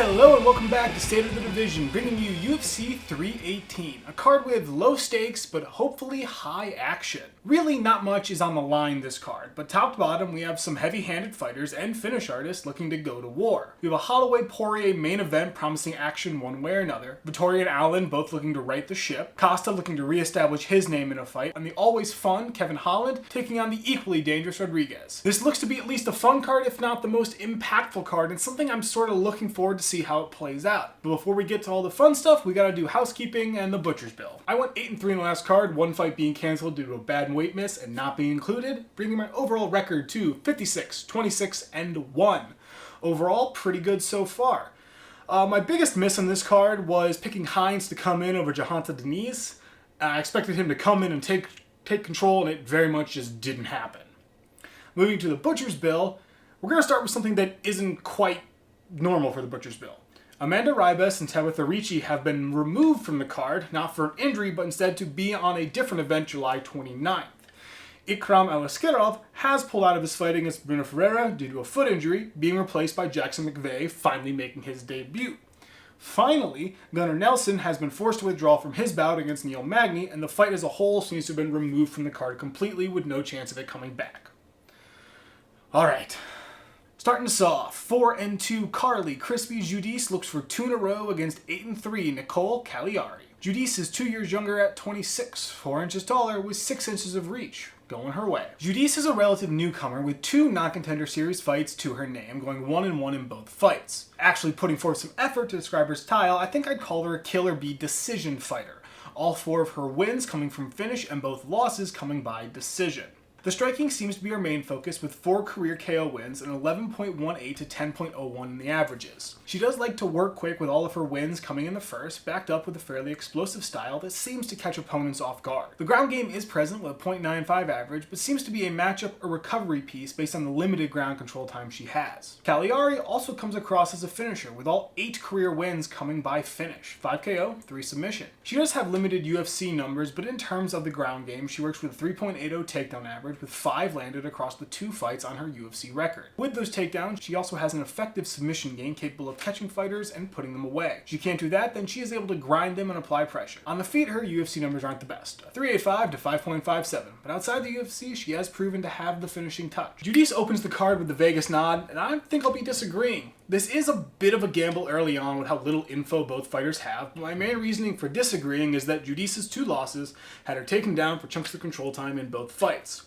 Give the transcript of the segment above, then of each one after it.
Hello and welcome back to State of the Division, bringing you UFC 318, a card with low stakes but hopefully high action. Really not much is on the line this card, but top to bottom we have some heavy-handed fighters and finish artists looking to go to war. We have a Holloway Poirier main event promising action one way or another, Vettori and Allen both looking to right the ship, Costa looking to re-establish his name in a fight, and the always fun Kevin Holland taking on the equally dangerous Rodriguez. This looks to be at least a fun card, if not the most impactful card, and something I'm sort of looking forward to see how it plays out. But before we get to all the fun stuff, we gotta do housekeeping and the butcher's bill. I went 8-3 in the last card, one fight being cancelled due to a bad weight miss and not being included, bringing my overall record to 56, 26, and 1. Overall, pretty good so far. My biggest miss on this card was picking Hines to come in over Jahanta Deniz. I expected him to come in and take control, and it very much just didn't happen. Moving to the butcher's bill, we're gonna start with something that isn't quite normal for the butcher's bill. Amanda Ribas and Tabitha Ricci have been removed from the card, not for an injury, but instead to be on a different event July 29th. Ikram Aliskerov has pulled out of his fight against Bruno Ferreira due to a foot injury, being replaced by Jackson McVey, finally making his debut. Finally, Gunnar Nelson has been forced to withdraw from his bout against Neil Magny, and the fight as a whole seems to have been removed from the card completely with no chance of it coming back. Alright. Starting us off, 4-2 Carly Crispy Judice looks for 2 in a row against 8-3 Nicole Caliari. Judice is 2 years younger at 26, 4 inches taller with 6 inches of reach. Going her way. Judice is a relative newcomer with 2 non-contender series fights to her name, going 1-1 in both fights. Actually putting forth some effort to describe her style, I think I'd call her a killer bee decision fighter. All 4 of her wins coming from finish and both losses coming by decision. The striking seems to be her main focus, with 4 career KO wins and 11.18 to 10.01 in the averages. She does like to work quick with all of her wins coming in the first, backed up with a fairly explosive style that seems to catch opponents off guard. The ground game is present with a .95 average, but seems to be a matchup or recovery piece based on the limited ground control time she has. Caliari also comes across as a finisher, with all 8 career wins coming by finish, 5 KO, 3 submission. She does have limited UFC numbers, but in terms of the ground game, she works with a 3.80 takedown average, with 5 landed across the 2 fights on her UFC record. With those takedowns, she also has an effective submission game capable of catching fighters and putting them away. If she can't do that, then she is able to grind them and apply pressure. On the feet, her UFC numbers aren't the best, a 3.85 to 5.57, but outside the UFC, she has proven to have the finishing touch. Judice opens the card with the Vegas nod, and I think I'll be disagreeing. This is a bit of a gamble early on with how little info both fighters have, but my main reasoning for disagreeing is that Judice's 2 losses had her taken down for chunks of control time in both fights.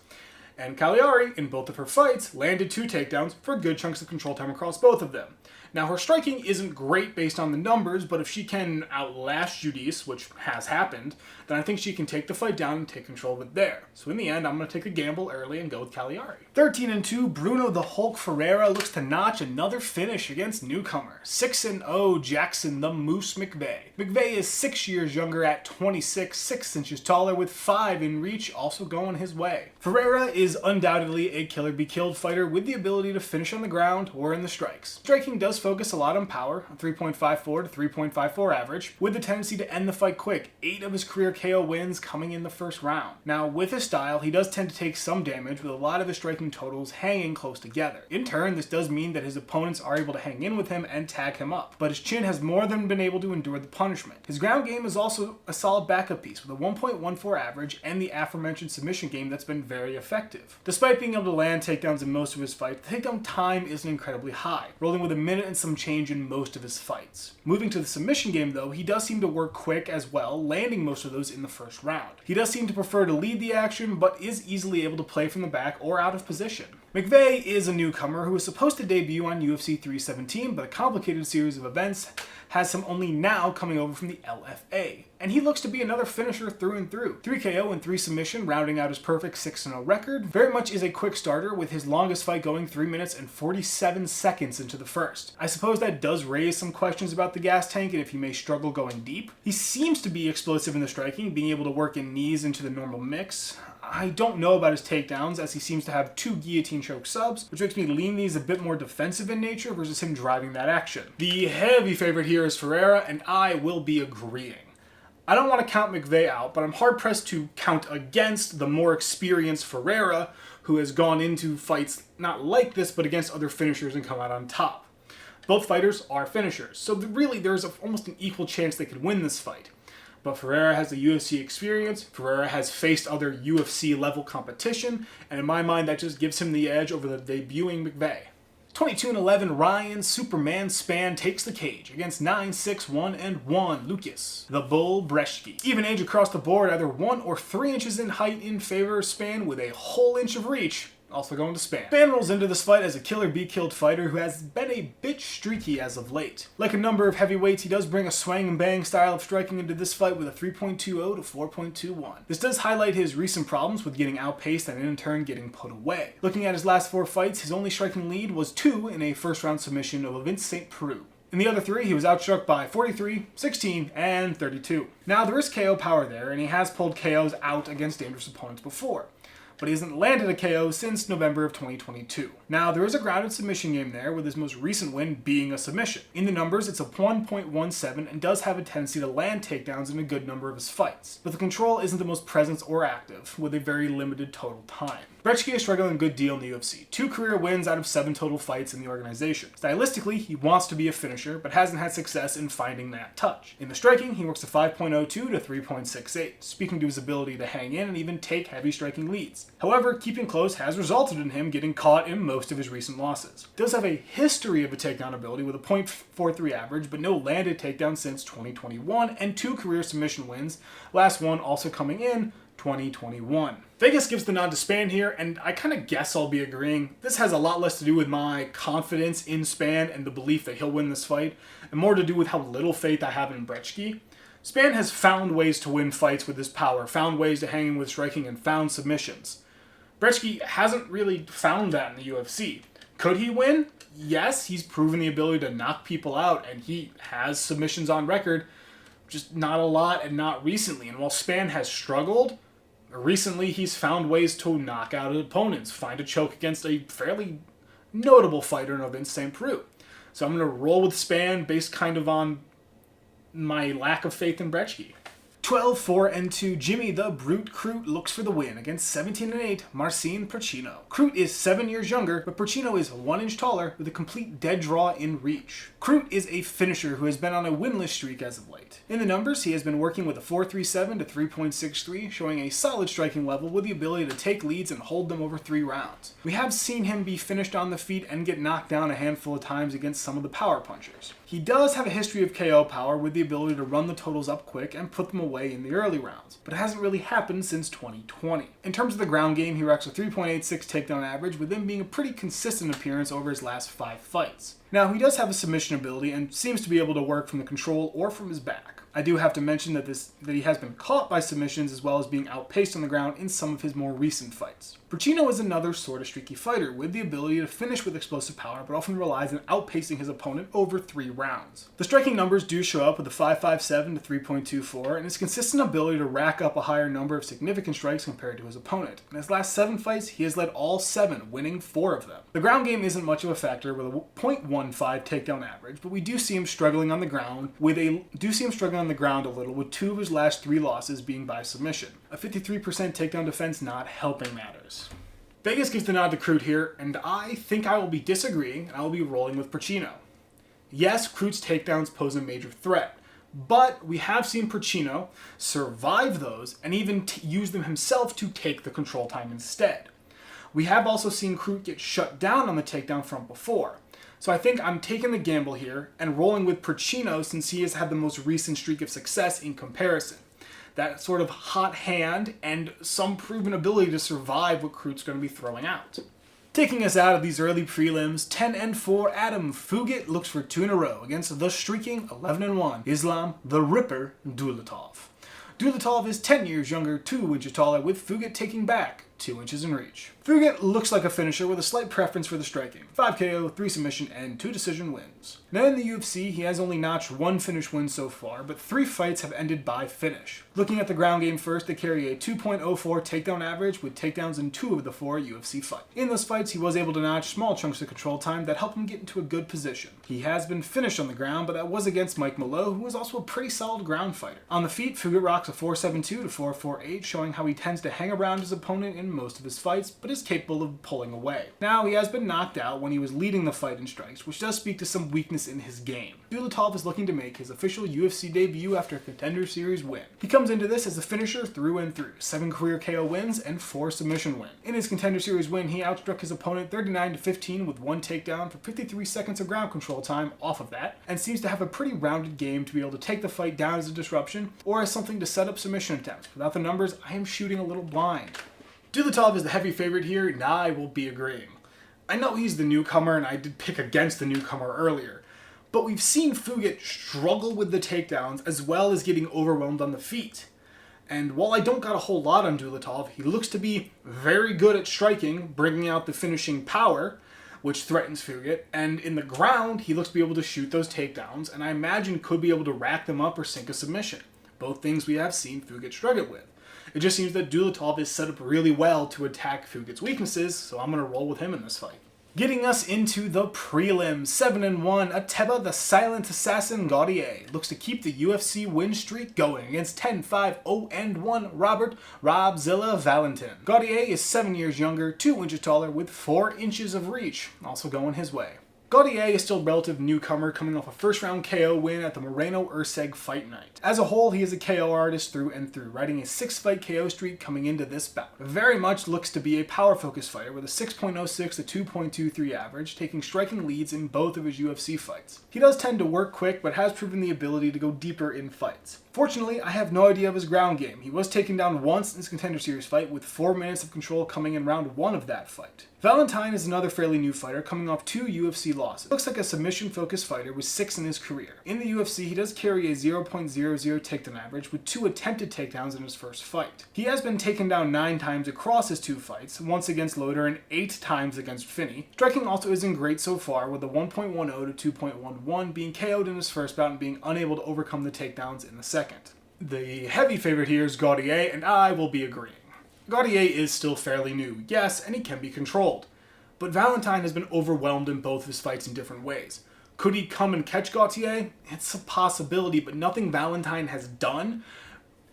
And Caliari, in both of her fights, landed 2 takedowns for good chunks of control time across both of them. Now, her striking isn't great based on the numbers, but if she can outlast Judice, which has happened, then I think she can take the fight down and take control of it there. So in the end, I'm going to take a gamble early and go with Caliari. 13-2, Bruno the Hulk Ferreira looks to notch another finish against newcomer. 6-0, Jackson the Moose McVey. McVey is 6 years younger at 26, 6 inches taller with 5 in reach, also going his way. Ferreira is undoubtedly a killer-be-killed fighter with the ability to finish on the ground or in the strikes. Striking does focus a lot on power, a 3.54 to 3.54 average, with the tendency to end the fight quick, 8 of his career KO wins coming in the first round. Now, with his style, he does tend to take some damage, with a lot of his striking totals hanging close together. In turn, this does mean that his opponents are able to hang in with him and tag him up, but his chin has more than been able to endure the punishment. His ground game is also a solid backup piece, with a 1.14 average and the aforementioned submission game that's been very effective. Despite being able to land takedowns in most of his fights, the takedown time isn't incredibly high, rolling with a minute and some change in most of his fights. Moving to the submission game though, he does seem to work quick as well, landing most of those in the first round. He does seem to prefer to lead the action, but is easily able to play from the back or out of position. McVey is a newcomer who was supposed to debut on UFC 317, but a complicated series of events has him only now coming over from the LFA. And he looks to be another finisher through and through. 3 KO and 3 submission, rounding out his perfect 6-0 record. Very much is a quick starter, with his longest fight going 3 minutes and 47 seconds into the first. I suppose that does raise some questions about the gas tank and if he may struggle going deep. He seems to be explosive in the striking, being able to work in knees into the normal mix. I don't know about his takedowns, as he seems to have 2 guillotine choke subs, which makes me lean these a bit more defensive in nature versus him driving that action. The heavy favorite here is Ferreira, and I will be agreeing. I don't want to count McVey out, but I'm hard-pressed to count against the more experienced Ferreira, who has gone into fights not like this, but against other finishers and come out on top. Both fighters are finishers, so really there's almost an equal chance they could win this fight. But Ferreira has the UFC experience, Ferreira has faced other UFC level competition, and in my mind that just gives him the edge over the debuting McVey. 22-11 Ryan Superman Spann takes the cage against 9-6-1-1 Lucas, the Bull Brzeski. Even age across the board, either 1 or 3 inches in height in favor of Spann with a whole inch of reach. Also going to Spann. Spann rolls into this fight as a kill-or-be-killed fighter who has been a bit streaky as of late. Like a number of heavyweights, he does bring a swang and bang style of striking into this fight with a 3.20 to 4.21. This does highlight his recent problems with getting outpaced and in turn getting put away. Looking at his last 4 fights, his only striking lead was 2 in a first-round submission of Vince St. Preux. In the other 3, he was outstruck by 43, 16, and 32. Now, there is KO power there, and he has pulled KOs out against dangerous opponents before, but he hasn't landed a KO since November of 2022. Now, there is a grounded submission game there, with his most recent win being a submission. In the numbers, it's a 1.17 and does have a tendency to land takedowns in a good number of his fights, but the control isn't the most present or active, with a very limited total time. Brzeski is struggling a good deal in the UFC. 2 career wins out of 7 total fights in the organization. Stylistically, he wants to be a finisher, but hasn't had success in finding that touch. In the striking, he works a 5.02 to 3.68, speaking to his ability to hang in and even take heavy striking leads. However, keeping close has resulted in him getting caught in most of his recent losses. He does have a history of a takedown ability with a .43 average, but no landed takedown since 2021, and 2 career submission wins, last one also coming in 2021. Vegas gives the nod to Spann here, and I kind of guess I'll be agreeing. This has a lot less to do with my confidence in Spann and the belief that he'll win this fight, and more to do with how little faith I have in Brzeski. Spann has found ways to win fights with his power, found ways to hang in with striking, and found submissions. Brzeski hasn't really found that in the UFC. Could he win? Yes, he's proven the ability to knock people out, and he has submissions on record, just not a lot and not recently. And while Spann has struggled, recently he's found ways to knock out opponents, find a choke against a fairly notable fighter in Vince St. Preux. So I'm going to roll with Spann based kind of on my lack of faith in Brzeski. 12-4-2 Jimmy the Brute Crute looks for the win against 17-8 Marcin Prachino. Crute is 7 years younger, but Prachino is 1 inch taller with a complete dead draw in reach. Crute is a finisher who has been on a winless streak as of late. In the numbers, he has been working with a 4.37 to 3.63, showing a solid striking level with the ability to take leads and hold them over 3 rounds. We have seen him be finished on the feet and get knocked down a handful of times against some of the power punchers. He does have a history of KO power with the ability to run the totals up quick and put them away in the early rounds, but it hasn't really happened since 2020. In terms of the ground game, he racks a 3.86 takedown average, with him being a pretty consistent appearance over his last 5 fights. Now, he does have a submission ability and seems to be able to work from the control or from his back. I do have to mention that he has been caught by submissions as well as being outpaced on the ground in some of his more recent fights. Prachino is another sort of streaky fighter with the ability to finish with explosive power, but often relies on outpacing his opponent over 3 rounds. The striking numbers do show up with a 5.57 to 3.24, and his consistent ability to rack up a higher number of significant strikes compared to his opponent. In his last 7 fights, he has led all 7, winning 4 of them. The ground game isn't much of a factor with a 0.15 takedown average, but we do see him struggling on the ground a little, with 2 of his last 3 losses being by submission. A 53% takedown defense not helping matters. Vegas gives the nod to Crute here, and I think I will be disagreeing, and I will be rolling with Prachino. Yes, Crute's takedowns pose a major threat, but we have seen Prachino survive those and even use them himself to take the control time instead. We have also seen Crute get shut down on the takedown front before. So I think I'm taking the gamble here and rolling with Prachino since he has had the most recent streak of success in comparison. That sort of hot hand and some proven ability to survive what Crute's going to be throwing out. Taking us out of these early prelims, 10-4 Adam Fugitt looks for 2 in a row against the streaking 11-1 Islam the Ripper Dulatov. Dulatov is 10 years younger, 2 inches taller, with Fugitt taking back 2 inches in reach. Fugitt looks like a finisher with a slight preference for the striking. 5 KO, 3 submission, and 2 decision wins. Now in the UFC, he has only notched 1 finish win so far, but 3 fights have ended by finish. Looking at the ground game first, they carry a 2.04 takedown average, with takedowns in 2 of the 4 UFC fights. In those fights, he was able to notch small chunks of control time that helped him get into a good position. He has been finished on the ground, but that was against Mike Malot, who is also a pretty solid ground fighter. On the feet, Fugitt rocks a 4.72 to 4.48, showing how he tends to hang around his opponent in most of his fights, but is punches capable of pulling away. Now, he has been knocked out when he was leading the fight in strikes, which does speak to some weakness in his game. Dulatov is looking to make his official UFC debut after a Contender Series win. He comes into this as a finisher through and through, 7 career KO wins and 4 submission wins. In his Contender Series win, he outstruck his opponent 39-15 with 1 takedown for 53 seconds of ground control time off of that, and seems to have a pretty rounded game to be able to take the fight down as a disruption or as something to set up submission attempts. Without the numbers, I am shooting a little blind. Dulatov is the heavy favorite here, and I will be agreeing. I know he's the newcomer, and I did pick against the newcomer earlier, but we've seen Fugitt struggle with the takedowns as well as getting overwhelmed on the feet. And while I don't got a whole lot on Dulatov, he looks to be very good at striking, bringing out the finishing power, which threatens Fugitt, and in the ground, he looks to be able to shoot those takedowns, and I imagine could be able to rack them up or sink a submission. Both things we have seen Fugitt struggle with. It just seems that Dulatov is set up really well to attack Fugitt's weaknesses, so I'm going to roll with him in this fight. Getting us into the prelims, 7-1, Ateba the Silent Assassin Gautier looks to keep the UFC win streak going against 10-5-0-1 Robzilla Valentin. Gautier is 7 years younger, 2 inches taller, with 4 inches of reach, also going his way. Gautier is still a relative newcomer coming off a first-round KO win at the Moreno-Urseg Fight Night. As a whole, he is a KO artist through and through, riding a 6-fight KO streak coming into this bout. Very much looks to be a power-focused fighter with a 6.06 to 2.23 average, taking striking leads in both of his UFC fights. He does tend to work quick, but has proven the ability to go deeper in fights. Fortunately, I have no idea of his ground game. He was taken down once in his Contender Series fight, with 4 minutes of control coming in round 1 of that fight. Valentin is another fairly new fighter, coming off 2 UFC losses. Looks like a submission-focused fighter with 6 in his career. In the UFC, he does carry a 0.00 takedown average, with 2 attempted takedowns in his first fight. He has been taken down 9 times across his 2 fights, once against Loader and 8 times against Finney. Striking also isn't great so far, with a 1.10 to 2.11, being KO'd in his first bout and being unable to overcome the takedowns in the second. The heavy favorite here is Gautier, and I will be agreeing. Gautier is still fairly new, yes, and he can be controlled. But Valentin has been overwhelmed in both of his fights in different ways. Could he come and catch Gautier? It's a possibility, but nothing Valentin has done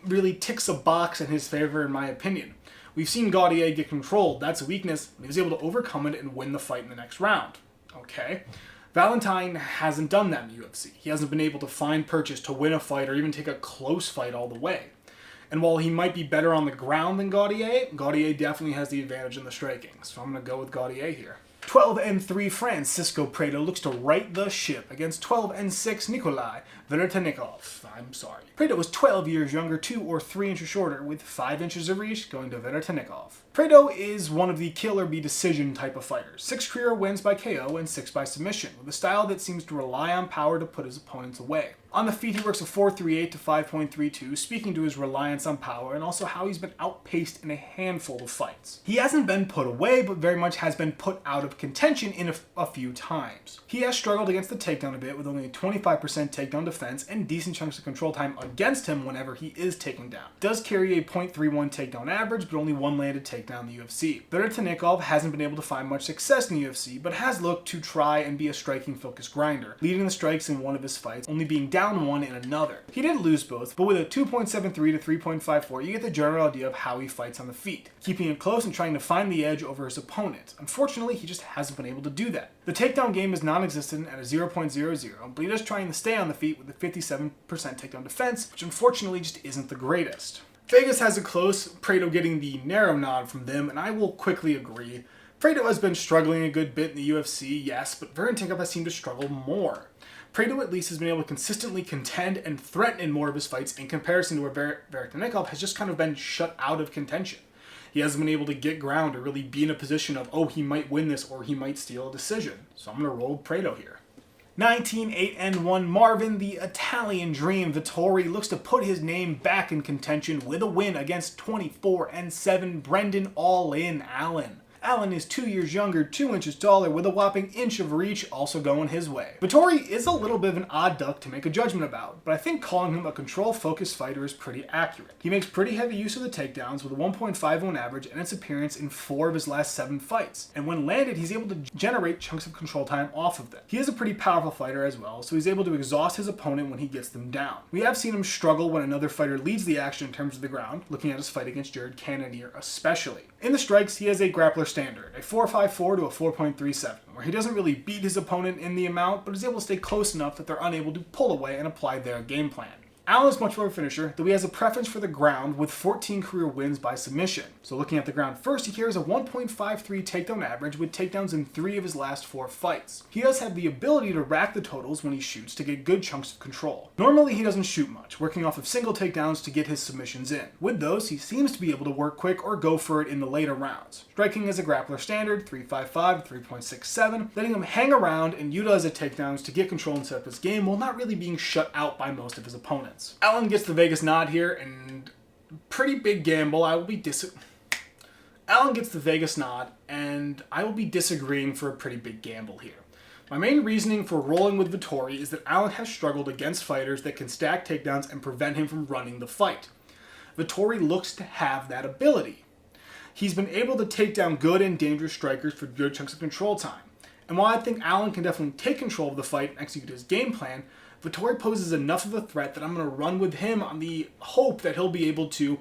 really ticks a box in his favor, in my opinion. We've seen Gautier get controlled. That's a weakness. He was able to overcome it and win the fight in the next round. Okay. Valentin hasn't done that in the UFC. He hasn't been able to find purchase to win a fight or even take a close fight all the way. And while he might be better on the ground than Gautier, Gautier definitely has the advantage in the striking. So I'm going to go with Gautier here. 12-3 Francisco Prado looks to right the ship against 12-6 Nikolai Veretennikov. I'm sorry. Prado was 12 years younger, 2 or 3 inches shorter, with 5 inches of reach, going to Veretennikov. Prado is one of the kill or be decision type of fighters. 6 career wins by KO and 6 by submission, with a style that seems to rely on power to put his opponents away. On the feet, he works a 4.38 to 5.32, speaking to his reliance on power and also how he's been outpaced in a handful of fights. He hasn't been put away, but very much has been put out of contention in a few times. He has struggled against the takedown a bit, with only a 25% takedown defense and decent chunks of control time against him whenever he is taken down. Does carry a 0.31 takedown average, but only 1 landed takedown in the UFC. Veretennikov hasn't been able to find much success in the UFC, but has looked to try and be a striking-focused grinder, leading the strikes in one of his fights, only being down 1 in another. He did lose both, but with a 2.73 to 3.54, you get the general idea of how he fights on the feet, keeping it close and trying to find the edge over his opponent. Unfortunately, he just hasn't been able to do that. The takedown game is non-existent at a 0.00, but he does trying to stay on the feet with a 57% takedown defense, which unfortunately just isn't the greatest. Vegas has it close, Prado getting the narrow nod from them, and I will quickly agree. Prado has been struggling a good bit in the UFC, yes, but Veretennikov has seemed to struggle more. Prado at least has been able to consistently contend and threaten in more of his fights in comparison to where Veretennikov has just kind of been shut out of contention. He hasn't been able to get ground or really be in a position of, oh, he might win this or he might steal a decision. So I'm going to roll Prado here. 19-8-1 Marvin, the Italian Dream Vettori, looks to put his name back in contention with a win against 24-7 Brendan All-In Allen. Allen is 2 years younger, 2 inches taller, with a whopping inch of reach, also going his way. Vettori is a little bit of an odd duck to make a judgment about, but I think calling him a control-focused fighter is pretty accurate. He makes pretty heavy use of the takedowns with a 1.51 average and its appearance in 4 of his last 7 fights, and when landed, he's able to generate chunks of control time off of them. He is a pretty powerful fighter as well, so he's able to exhaust his opponent when he gets them down. We have seen him struggle when another fighter leads the action in terms of the ground, looking at his fight against Jared Cannonier especially. In the strikes, he has a grappler standard, a 4.54 to a 4.37, where he doesn't really beat his opponent in the amount, but is able to stay close enough that they're unable to pull away and apply their game plan. Allen is much more of a finisher, though he has a preference for the ground with 14 career wins by submission. So looking at the ground first, he carries a 1.53 takedown average with takedowns in 3 of his last 4 fights. He does have the ability to rack the totals when he shoots to get good chunks of control. Normally he doesn't shoot much, working off of single takedowns to get his submissions in. With those, he seems to be able to work quick or go for it in the later rounds. Striking as a grappler standard, 3.55 to 3.67, letting him hang around and utilize the takedowns to get control and set up his game while not really being shut out by most of his opponents. Allen gets the Vegas nod here, and pretty big gamble. Allen gets the Vegas nod, and I will be disagreeing for a pretty big gamble here. My main reasoning for rolling with Vettori is that Allen has struggled against fighters that can stack takedowns and prevent him from running the fight. Vettori looks to have that ability. He's been able to take down good and dangerous strikers for good chunks of control time. And while I think Allen can definitely take control of the fight and execute his game plan, Vettori poses enough of a threat that I'm going to run with him on the hope that he'll be able to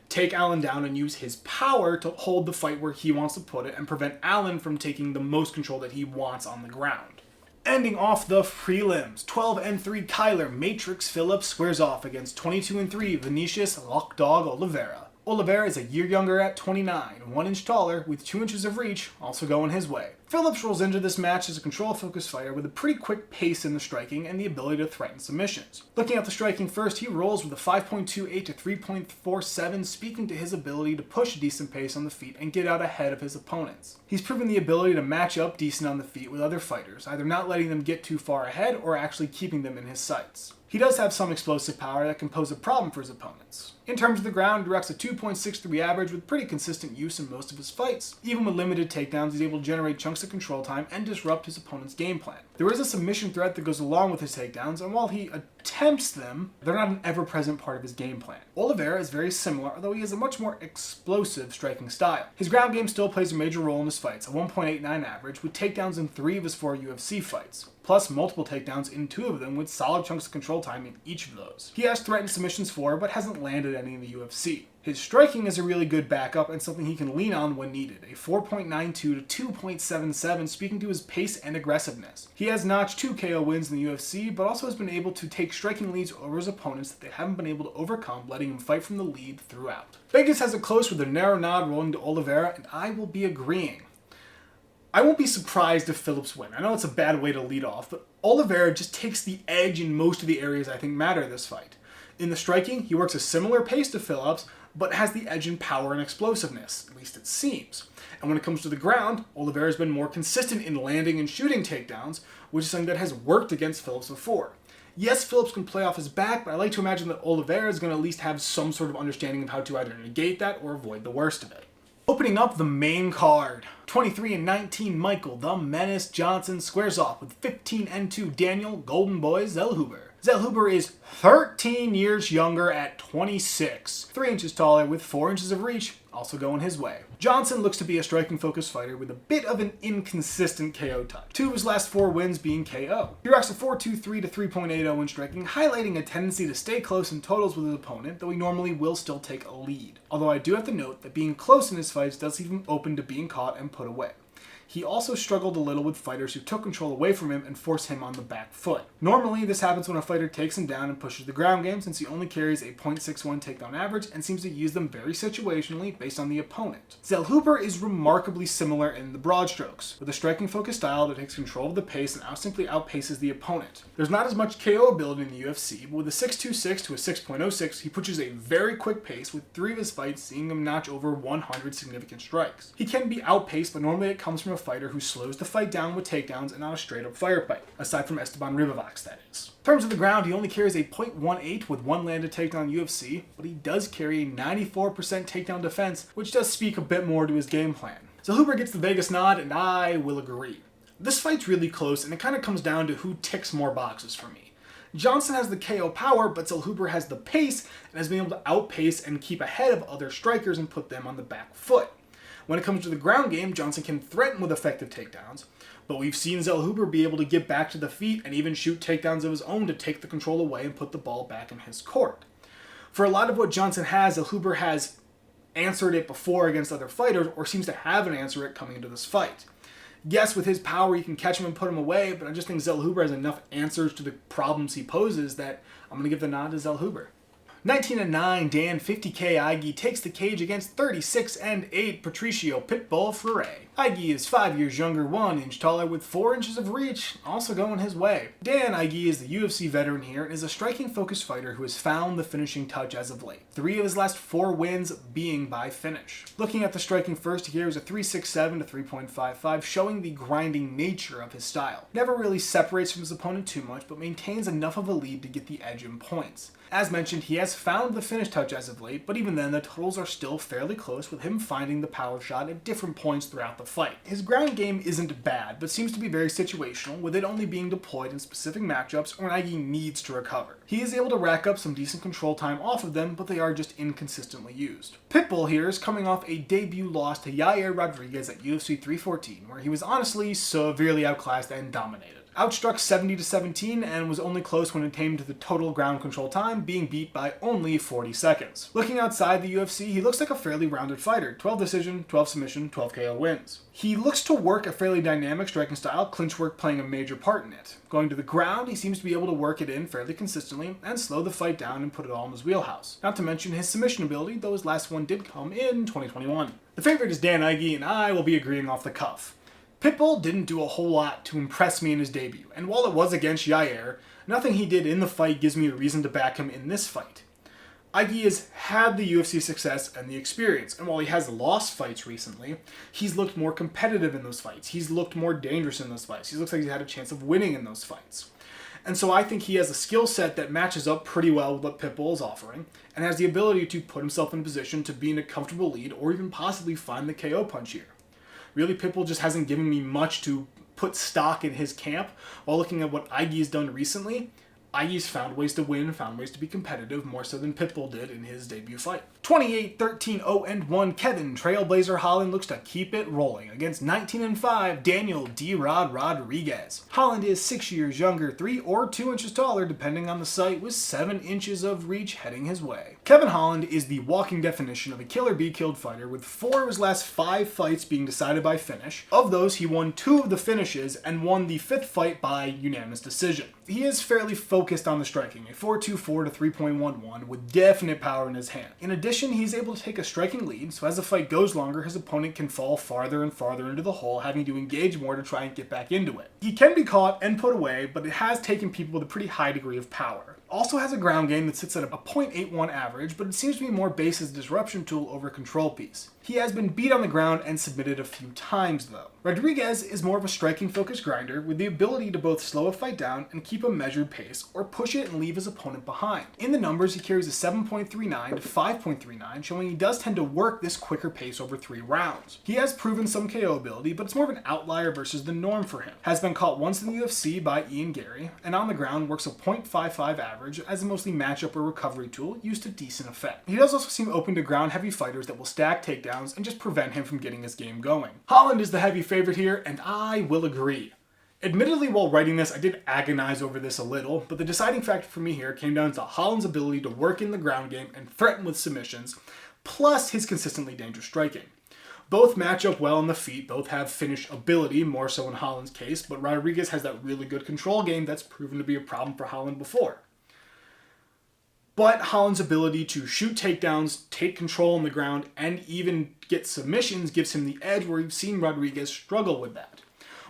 take Allen down and use his power to hold the fight where he wants to put it and prevent Allen from taking the most control that he wants on the ground. Ending off the prelims, 12-3 Kyler Matrix Phillips squares off against 22-3 Vinicius Lockdog Oliveira. Oliveira is a year younger at 29, 1 inch taller, with 2 inches of reach, also going his way. Phillips rolls into this match as a control-focused fighter with a pretty quick pace in the striking and the ability to threaten submissions. Looking at the striking first, he rolls with a 5.28 to 3.47, speaking to his ability to push a decent pace on the feet and get out ahead of his opponents. He's proven the ability to match up decent on the feet with other fighters, either not letting them get too far ahead or actually keeping them in his sights. He does have some explosive power that can pose a problem for his opponents. In terms of the ground, he directs a 2.63 average with pretty consistent use in most of his fights. Even with limited takedowns, he's able to generate chunks of control time and disrupt his opponent's game plan. There is a submission threat that goes along with his takedowns, and while he attempts them, they're not an ever-present part of his game plan. Oliveira is very similar, although he has a much more explosive striking style. His ground game still plays a major role in his fights, a 1.89 average, with takedowns in 3 of his 4 UFC fights, plus multiple takedowns in 2 of them with solid chunks of control time in each of those. He has threatened submissions for, but hasn't landed any in the UFC. His striking is a really good backup and something he can lean on when needed, a 4.92 to 2.77, speaking to his pace and aggressiveness. He has notched 2 KO wins in the UFC, but also has been able to take striking leads over his opponents that they haven't been able to overcome, letting him fight from the lead throughout. Vegas has it close with a narrow nod rolling to Oliveira, and I will be agreeing. I won't be surprised if Phillips win. I know it's a bad way to lead off, but Oliveira just takes the edge in most of the areas I think matter in this fight. In the striking, he works a similar pace to Phillips, but has the edge in power and explosiveness, at least it seems. And when it comes to the ground, Oliveira has been more consistent in landing and shooting takedowns, which is something that has worked against Phillips before. Yes, Phillips can play off his back, but I like to imagine that Oliveira is going to at least have some sort of understanding of how to either negate that or avoid the worst of it. Opening up the main card, 23-19 Michael the Menace Johnson squares off with 15-2 Daniel Golden Boy Zellhuber. Zellhuber is 13 years younger at 26, 3 inches taller with 4 inches of reach, also going his way. Johnson looks to be a striking-focused fighter with a bit of an inconsistent KO touch, 2 of his last 4 wins being KO. He rocks a 4.23 to 3.80 in striking, highlighting a tendency to stay close in totals with his opponent, though he normally will still take a lead. Although I do have to note that being close in his fights does leave him open to being caught and put away. He also struggled a little with fighters who took control away from him and forced him on the back foot. Normally, this happens when a fighter takes him down and pushes the ground game, since he only carries a 0.61 takedown average and seems to use them very situationally based on the opponent. Zellhuber is remarkably similar in the broad strokes, with a striking-focused style that takes control of the pace and simply outpaces the opponent. There's not as much KO ability in the UFC, but with a 6.26 to a 6.06, he pushes a very quick pace, with 3 of his fights seeing him notch over 100 significant strikes. He can be outpaced, but normally it comes from a fighter who slows the fight down with takedowns and not a straight-up firefight, aside from Esteban Ribovacs, that is. In terms of the ground, he only carries a 0.18 with 1 landed takedown in UFC, but he does carry a 94% takedown defense, which does speak a bit more to his game plan. Zellhuber gets the Vegas nod, and I will agree. This fight's really close, and it kind of comes down to who ticks more boxes for me. Johnson has the KO power, but Zellhuber has the pace and has been able to outpace and keep ahead of other strikers and put them on the back foot. When it comes to the ground game, Johnson can threaten with effective takedowns, but we've seen Zellhuber be able to get back to the feet and even shoot takedowns of his own to take the control away and put the ball back in his court. For a lot of what Johnson has, Zellhuber has answered it before against other fighters or seems to have an answer it coming into this fight. Yes, with his power, you can catch him and put him away, but I just think Zellhuber has enough answers to the problems he poses that I'm going to give the nod to Zellhuber. 19-9, Dan 50K Ige takes the cage against 36-8 Patricio Pitbull Ferreira. Ige is 5 years younger, 1 inch taller with 4 inches of reach, also going his way. Dan Ige is the UFC veteran here and is a striking focused fighter who has found the finishing touch as of late. 3 of his last 4 wins being by finish. Looking at the striking first here is a 3.67 to 3.55, showing the grinding nature of his style. Never really separates from his opponent too much, but maintains enough of a lead to get the edge in points. As mentioned, he has found the finish touch as of late, but even then the totals are still fairly close with him finding the power shot at different points throughout the fight. His ground game isn't bad, but seems to be very situational, with it only being deployed in specific matchups or when Ige needs to recover. He is able to rack up some decent control time off of them, but they are just inconsistently used. Pitbull here is coming off a debut loss to Yair Rodriguez at UFC 314, where he was honestly severely outclassed and dominated. Outstruck 70-17 and was only close when it came to the total ground control time, being beat by only 40 seconds. Looking outside the UFC, he looks like a fairly rounded fighter. 12 decision, 12 submission, 12 KO wins. He looks to work a fairly dynamic striking style, clinch work playing a major part in it. Going to the ground, he seems to be able to work it in fairly consistently and slow the fight down and put it all in his wheelhouse. Not to mention his submission ability, though his last one did come in 2021. The favorite is Dan Ige, and I will be agreeing off the cuff. Pitbull didn't do a whole lot to impress me in his debut, and while it was against Yair, nothing he did in the fight gives me a reason to back him in this fight. Ige has had the UFC success and the experience, and while he has lost fights recently, he's looked more competitive in those fights. He's looked more dangerous in those fights. He looks like he's had a chance of winning in those fights. And so I think he has a skill set that matches up pretty well with what Pitbull is offering, and has the ability to put himself in a position to be in a comfortable lead or even possibly find the KO punch here. Really, Pitbull just hasn't given me much to put stock in his camp. While looking at what Ige has done recently, Ige's found ways to win, found ways to be competitive, more so than Pitbull did in his debut fight. 28-13-0-1, Kevin Trailblazer Holland looks to keep it rolling against 19-5, Daniel D-Rod Rodriguez. Holland is 6 years younger, 3 or 2 inches taller, depending on the site, with 7 inches of reach heading his way. Kevin Holland is the walking definition of a kill-or-be-killed fighter, with 4 of his last 5 fights being decided by finish. Of those, he won 2 of the finishes and won the 5th fight by unanimous decision. He is fairly focused on the striking, a 4.24 to 3.11 with definite power in his hand. In addition, he's able to take a striking lead, so as the fight goes longer, his opponent can fall farther and farther into the hole, having to engage more to try and get back into it. He can be caught and put away, but it has taken people with a pretty high degree of power. Also has a ground game that sits at a 0.81 average, but it seems to be more based as a disruption tool over a control piece. He has been beat on the ground and submitted a few times though. Rodriguez is more of a striking focused grinder with the ability to both slow a fight down and keep a measured pace, or push it and leave his opponent behind. In the numbers, he carries a 7.39 to 5.39, showing he does tend to work this quicker pace over 3 rounds. He has proven some KO ability, but it's more of an outlier versus the norm for him. Has been caught once in the UFC by Ian Gary, and on the ground works a 0.55 average as a mostly matchup or recovery tool used to decent effect. He does also seem open to ground heavy fighters that will stack takedowns and just prevent him from getting his game going. Holland is the heavy favorite here, and I will agree. Admittedly, while writing this, I did agonize over this a little, but the deciding factor for me here came down to Holland's ability to work in the ground game and threaten with submissions, plus his consistently dangerous striking. Both match up well on the feet, both have finish ability, more so in Holland's case, but Rodriguez has that really good control game that's proven to be a problem for Holland before. But Holland's ability to shoot takedowns, take control on the ground, and even get submissions gives him the edge where we've seen Rodriguez struggle with that.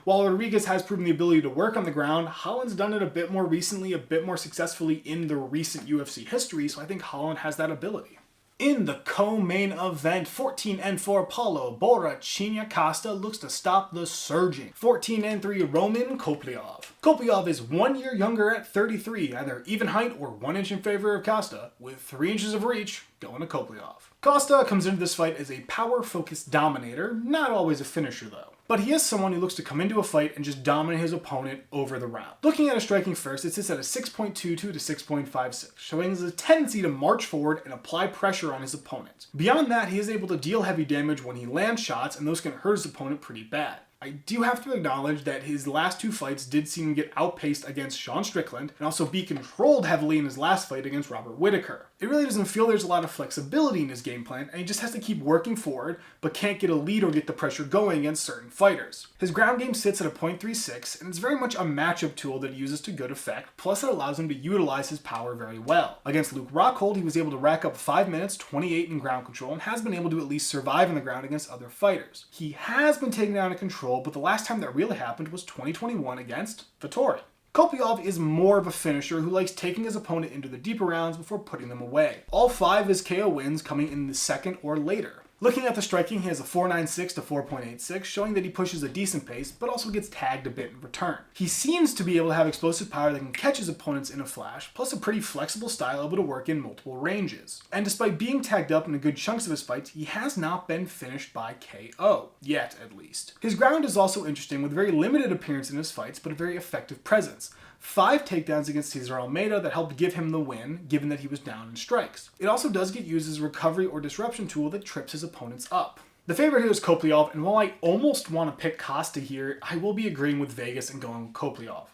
While Rodriguez has proven the ability to work on the ground, Holland's done it a bit more recently, a bit more successfully in the recent UFC history, so I think Holland has that ability. In the co-main event, 14-4 Paulo Borrachinha Costa looks to stop the surging 14-3 Roman Kopylov. Kopylov is 1 year younger at 33, either even height or 1 inch in favor of Costa, with 3 inches of reach going to Kopylov. Costa comes into this fight as a power-focused dominator, not always a finisher though. But he is someone who looks to come into a fight and just dominate his opponent over the round. Looking at his striking first, it sits at a 6.22 to 6.56, showing his tendency to march forward and apply pressure on his opponent. Beyond that, he is able to deal heavy damage when he lands shots, and those can hurt his opponent pretty bad. I do have to acknowledge that his last 2 fights did seem to get outpaced against Sean Strickland, and also be controlled heavily in his last fight against Robert Whittaker. It really doesn't feel there's a lot of flexibility in his game plan, and he just has to keep working forward, but can't get a lead or get the pressure going against certain fighters. His ground game sits at a .36, and it's very much a matchup tool that he uses to good effect, plus it allows him to utilize his power very well. Against Luke Rockhold, he was able to rack up 5 minutes, 28 in ground control, and has been able to at least survive on the ground against other fighters. He has been taken down in control, but the last time that really happened was 2021 against Vettori. Kopylov is more of a finisher who likes taking his opponent into the deeper rounds before putting them away. All 5 of his KO wins coming in the second or later. Looking at the striking, he has a 4.96 to 4.86, showing that he pushes a decent pace, but also gets tagged a bit in return. He seems to be able to have explosive power that can catch his opponents in a flash, plus a pretty flexible style able to work in multiple ranges. And despite being tagged up in a good chunks of his fights, he has not been finished by KO. Yet, at least. His ground is also interesting, with very limited appearance in his fights, but a very effective presence. 5 takedowns against Cesar Almeida that helped give him the win, given that he was down in strikes. It also does get used as a recovery or disruption tool that trips his opponents up. The favorite here is Kopylov, and while I almost want to pick Costa here, I will be agreeing with Vegas and going with Kopylov.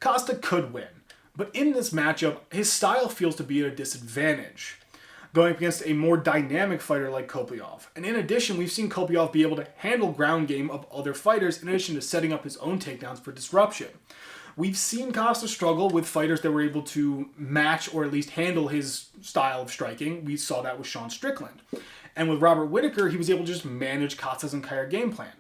Costa could win, but in this matchup, his style feels to be at a disadvantage, going up against a more dynamic fighter like Kopylov. And in addition, we've seen Kopylov be able to handle ground game of other fighters in addition to setting up his own takedowns for disruption. We've seen Costa struggle with fighters that were able to match or at least handle his style of striking. We saw that with Sean Strickland. And with Robert Whittaker, he was able to just manage Costa's entire game plan.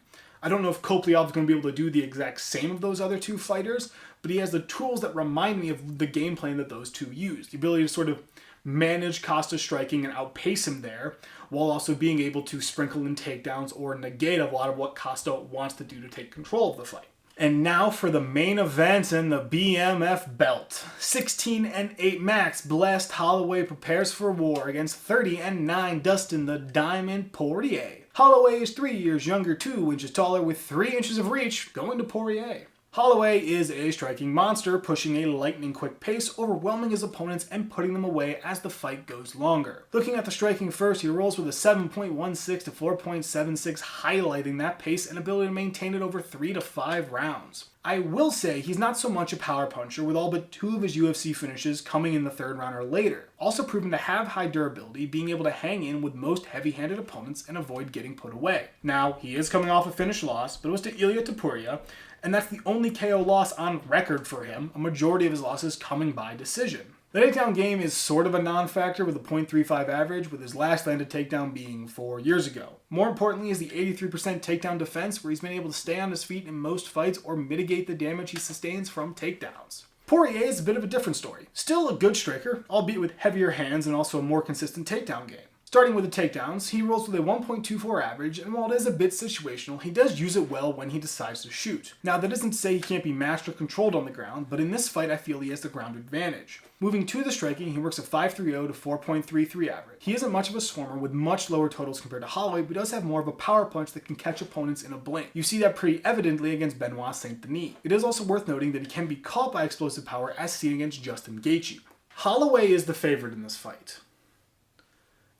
I don't know if Kopylov is going to be able to do the exact same of those other 2 fighters, but he has the tools that remind me of the game plan that those 2 used. The ability to sort of manage Costa's striking and outpace him there, while also being able to sprinkle in takedowns or negate a lot of what Costa wants to do to take control of the fight. And now for the main event and the BMF belt. 16-8 Max Blessed Holloway prepares for war against 30-9 Dustin the Diamond Poirier. Holloway is 3 years younger, 2 inches taller, with 3 inches of reach, going to Poirier. Holloway is a striking monster, pushing a lightning-quick pace, overwhelming his opponents and putting them away as the fight goes longer. Looking at the striking first, he rolls with a 7.16 to 4.76, highlighting that pace and ability to maintain it over 3 to 5 rounds. I will say he's not so much a power puncher, with all but 2 of his UFC finishes coming in the 3rd round or later. Also proven to have high durability, being able to hang in with most heavy-handed opponents and avoid getting put away. Now, he is coming off a finished loss, but it was to Ilia Topuria, and that's the only KO loss on record for him, a majority of his losses coming by decision. The takedown game is sort of a non-factor with a .35 average, with his last landed takedown being 4 years ago. More importantly is the 83% takedown defense, where he's been able to stay on his feet in most fights or mitigate the damage he sustains from takedowns. Poirier is a bit of a different story. Still a good striker, albeit with heavier hands and also a more consistent takedown game. Starting with the takedowns, he rolls with a 1.24 average, and while it is a bit situational, he does use it well when he decides to shoot. Now, that isn't to say he can't be matched or controlled on the ground, but in this fight I feel he has the ground advantage. Moving to the striking, he works a 5.30 to 4.33 average. He isn't much of a swarmer with much lower totals compared to Holloway, but does have more of a power punch that can catch opponents in a blink. You see that pretty evidently against Benoit Saint Denis. It is also worth noting that he can be caught by explosive power as seen against Justin Gaethje. Holloway is the favorite in this fight.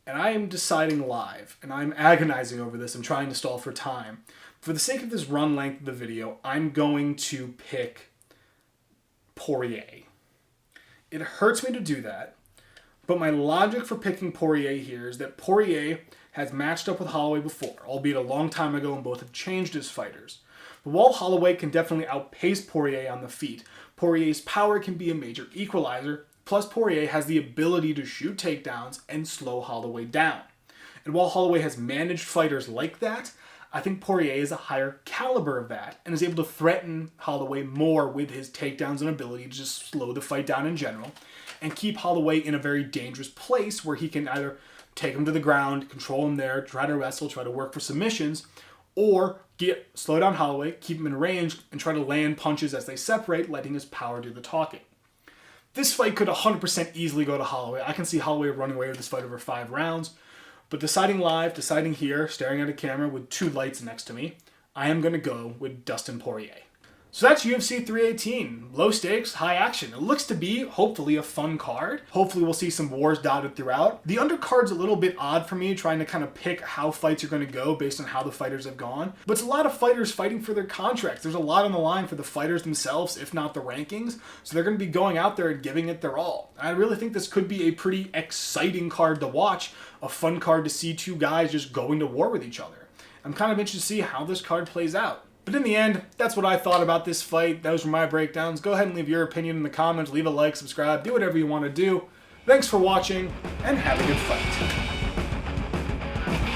And I am deciding live, and I'm agonizing over this and trying to stall for time. For the sake of this run length of the video, I'm going to pick Poirier. It hurts me to do that, but my logic for picking Poirier here is that Poirier has matched up with Holloway before, albeit a long time ago, and both have changed as fighters. But while Holloway can definitely outpace Poirier on the feet, Poirier's power can be a major equalizer. Plus, Poirier has the ability to shoot takedowns and slow Holloway down. And while Holloway has managed fighters like that, I think Poirier is a higher caliber of that and is able to threaten Holloway more with his takedowns and ability to just slow the fight down in general and keep Holloway in a very dangerous place where he can either take him to the ground, control him there, try to wrestle, try to work for submissions, or slow down Holloway, keep him in range, and try to land punches as they separate, letting his power do the talking. This fight could 100% easily go to Holloway. I can see Holloway running away with this fight over 5 rounds. But deciding live, deciding here, staring at a camera with 2 lights next to me, I am going to go with Dustin Poirier. So that's UFC 318. Low stakes, high action. It looks to be, hopefully, a fun card. Hopefully we'll see some wars dotted throughout. The undercard's a little bit odd for me, trying to kind of pick how fights are going to go based on how the fighters have gone. But it's a lot of fighters fighting for their contracts. There's a lot on the line for the fighters themselves, if not the rankings. So they're going to be going out there and giving it their all. I really think this could be a pretty exciting card to watch. A fun card to see two guys just going to war with each other. I'm kind of interested to see how this card plays out. But in the end, that's what I thought about this fight. Those were my breakdowns. Go ahead and leave your opinion in the comments. Leave a like, subscribe, do whatever you want to do. Thanks for watching, and have a good fight.